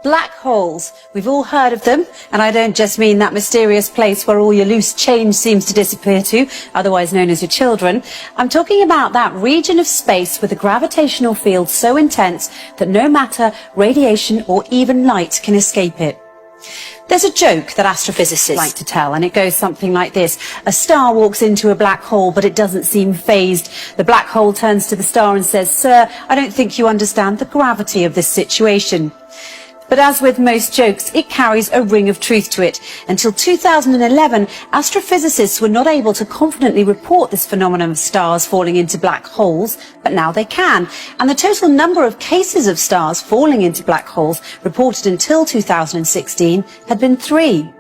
Black holes. We've all heard of them, and I don't just mean that mysterious place where all your loose change seems to disappear to, otherwise known as your children. I'm talking about that region of space with a gravitational field so intense that no matter, radiation or even light can escape it. There's a joke that astrophysicists like to tell, and it goes something like this. A star walks into a black hole, but it doesn't seem phased. The black hole turns to the star and says, "Sir, I don't think you understand the gravity of this situation." But as with most jokes, it carries a ring of truth to it. Until 2011, astrophysicists were not able to confidently report this phenomenon of stars falling into black holes, but now they can. And the total number of cases of stars falling into black holes reported until 2016 had been 3.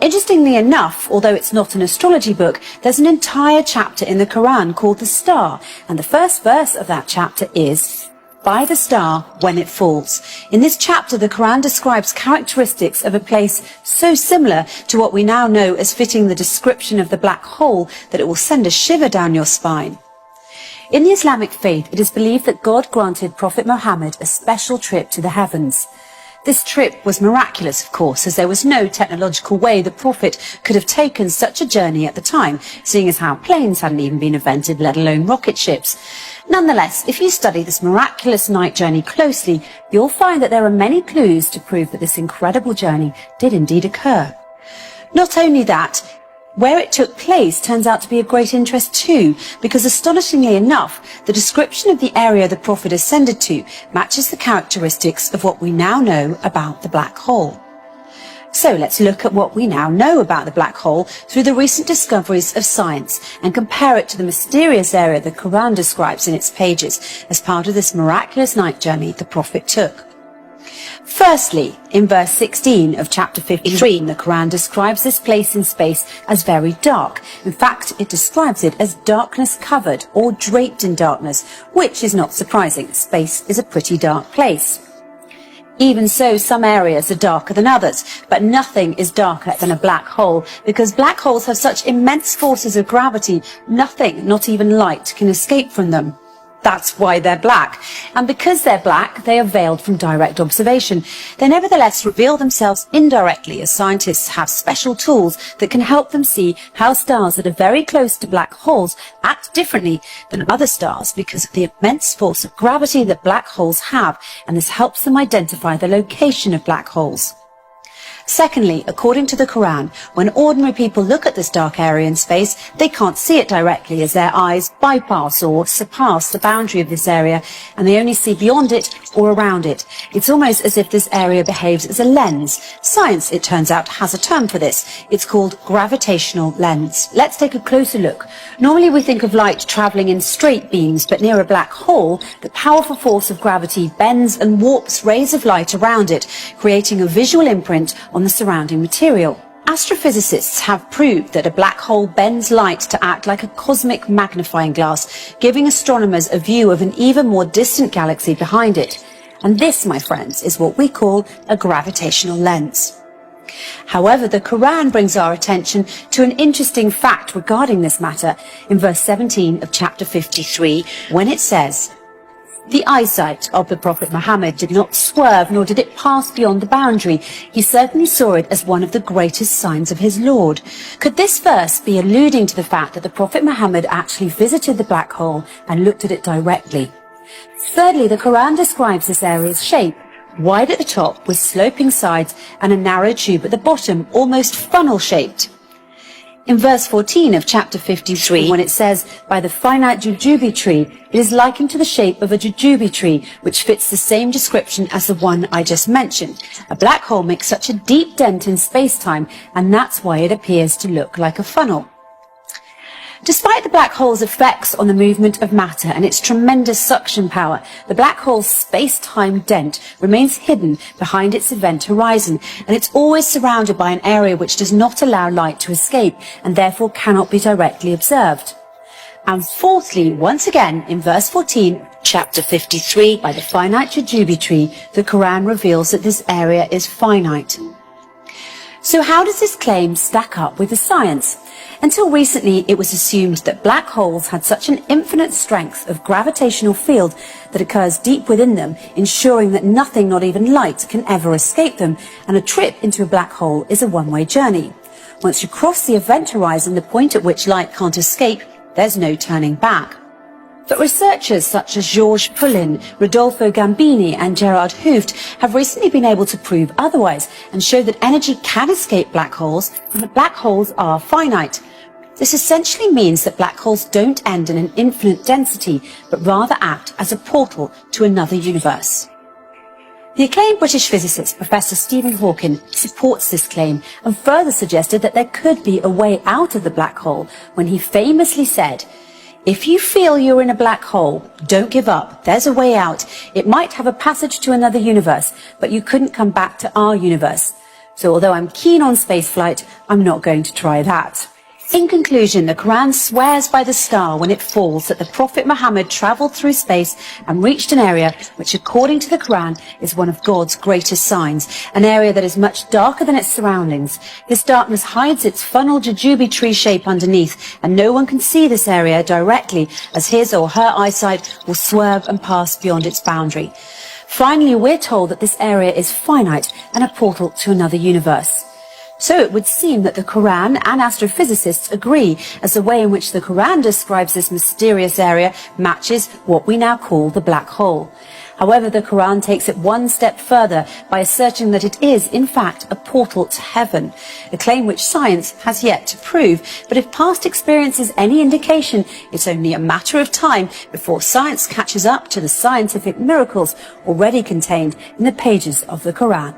Interestingly enough, although it's not an astrology book, there's an entire chapter in the Qur'an called The Star, and the first verse of that chapter is, "By the star when it falls." In this chapter, the Quran describes characteristics of a place so similar to what we now know as fitting the description of the black hole that it will send a shiver down your spine. In the Islamic faith, it is believed that God granted Prophet Muhammad a special trip to the heavens. This trip was miraculous, of course, as there was no technological way the Prophet could have taken such a journey at the time, seeing as how planes hadn't even been invented, let alone rocket ships. Nonetheless, if you study this miraculous night journey closely, you'll find that there are many clues to prove that this incredible journey did indeed occur. Not only that, where it took place turns out to be of great interest too, because astonishingly enough, the description of the area the Prophet ascended to matches the characteristics of what we now know about the black hole. So let's look at what we now know about the black hole through the recent discoveries of science and compare it to the mysterious area the Quran describes in its pages as part of this miraculous night journey the Prophet took. Firstly, in verse 16 of chapter 53, the Quran describes this place in space as very dark. In fact, it describes it as darkness covered or draped in darkness, which is not surprising. Space is a pretty dark place. Even so, some areas are darker than others, but nothing is darker than a black hole, because black holes have such immense forces of gravity, nothing, not even light, can escape from them. That's why they're black. And because they're black, they are veiled from direct observation. They nevertheless reveal themselves indirectly, as scientists have special tools that can help them see how stars that are very close to black holes act differently than other stars because of the immense force of gravity that black holes have, and this helps them identify the location of black holes. Secondly, according to the Quran, when ordinary people look at this dark area in space, they can't see it directly as their eyes bypass or surpass the boundary of this area, and they only see beyond it or around it. It's almost as if this area behaves as a lens. Science, it turns out, has a term for this. It's called gravitational lens. Let's take a closer look. Normally we think of light travelling in straight beams, but near a black hole, the powerful force of gravity bends and warps rays of light around it, creating a visual imprint on the surrounding material. Astrophysicists have proved that a black hole bends light to act like a cosmic magnifying glass, giving astronomers a view of an even more distant galaxy behind it. And this, my friends, is what we call a gravitational lens. However, the Quran brings our attention to an interesting fact regarding this matter in verse 17 of chapter 53, when it says, "The eyesight of the Prophet Muhammad did not swerve, nor did it pass beyond the boundary. He certainly saw it as one of the greatest signs of his Lord." Could this verse be alluding to the fact that the Prophet Muhammad actually visited the black hole and looked at it directly? Thirdly, the Quran describes this area's shape, wide at the top with sloping sides and a narrow tube at the bottom, almost funnel-shaped. In verse 14 of chapter 53, when it says, "By the finite jujube tree," it is likened to the shape of a jujube tree, which fits the same description as the one I just mentioned. A black hole makes such a deep dent in space-time, and that's why it appears to look like a funnel. Despite the black hole's effects on the movement of matter and its tremendous suction power, the black hole's space-time dent remains hidden behind its event horizon, and it's always surrounded by an area which does not allow light to escape and therefore cannot be directly observed. And fourthly, once again, in verse 14, chapter 53, by the finite jujube tree, the Quran reveals that this area is finite. So how does this claim stack up with the science? Until recently, it was assumed that black holes had such an infinite strength of gravitational field that occurs deep within them, ensuring that nothing, not even light, can ever escape them, and a trip into a black hole is a one-way journey. Once you cross the event horizon, the point at which light can't escape, there's no turning back. But researchers such as Georges Poulin, Rodolfo Gambini and Gerard Hooft have recently been able to prove otherwise and show that energy can escape black holes and that black holes are finite. This essentially means that black holes don't end in an infinite density, but rather act as a portal to another universe. The acclaimed British physicist Professor Stephen Hawking supports this claim and further suggested that there could be a way out of the black hole when he famously said, "If you feel you're in a black hole, don't give up. There's a way out. It might have a passage to another universe, but you couldn't come back to our universe. So although I'm keen on spaceflight, I'm not going to try that." In conclusion, the Quran swears by the star when it falls that the Prophet Muhammad travelled through space and reached an area which, according to the Quran, is one of God's greatest signs, an area that is much darker than its surroundings. This darkness hides its funnel jujube tree shape underneath, and no one can see this area directly, as his or her eyesight will swerve and pass beyond its boundary. Finally, we're told that this area is finite and a portal to another universe. So it would seem that the Quran and astrophysicists agree, as the way in which the Quran describes this mysterious area matches what we now call the black hole. However, the Quran takes it one step further by asserting that it is, in fact, a portal to heaven, a claim which science has yet to prove. But if past experience is any indication, it's only a matter of time before science catches up to the scientific miracles already contained in the pages of the Quran.